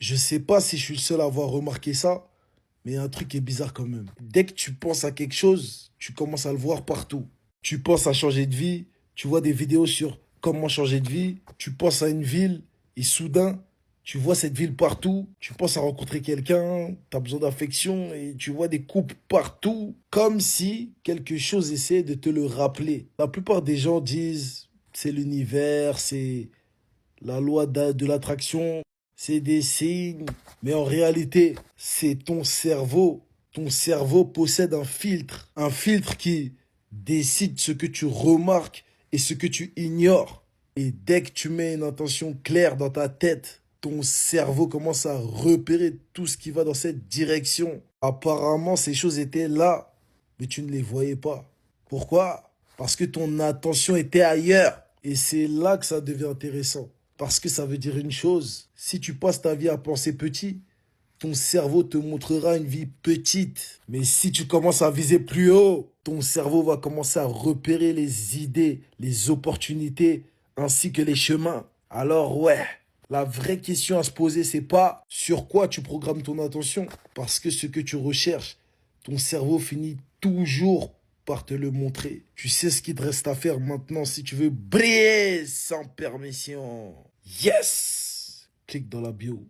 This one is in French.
Je sais pas si je suis le seul à avoir remarqué ça, mais il y a un truc qui est bizarre quand même. Dès que tu penses à quelque chose, tu commences à le voir partout. Tu penses à changer de vie, tu vois des vidéos sur comment changer de vie, tu penses à une ville et soudain, tu vois cette ville partout, tu penses à rencontrer quelqu'un, tu as besoin d'affection et tu vois des couples partout, comme si quelque chose essayait de te le rappeler. La plupart des gens disent c'est l'univers, c'est la loi de l'attraction, c'est des signes. Mais en réalité, c'est ton cerveau. Ton cerveau possède un filtre. Un filtre qui décide ce que tu remarques et ce que tu ignores. Et dès que tu mets une intention claire dans ta tête, ton cerveau commence à repérer tout ce qui va dans cette direction. Apparemment, ces choses étaient là, mais tu ne les voyais pas. Pourquoi? Parce que ton attention était ailleurs. Et c'est là que ça devient intéressant. Parce que ça veut dire une chose, si tu passes ta vie à penser petit, ton cerveau te montrera une vie petite. Mais si tu commences à viser plus haut, ton cerveau va commencer à repérer les idées, les opportunités, ainsi que les chemins. Alors ouais, la vraie question à se poser, c'est pas sur quoi tu programmes ton attention, parce que ce que tu recherches, ton cerveau finit toujours par te le montrer. Tu sais ce qu'il te reste à faire maintenant si tu veux briller sans permission. Yes! Clique dans la bio.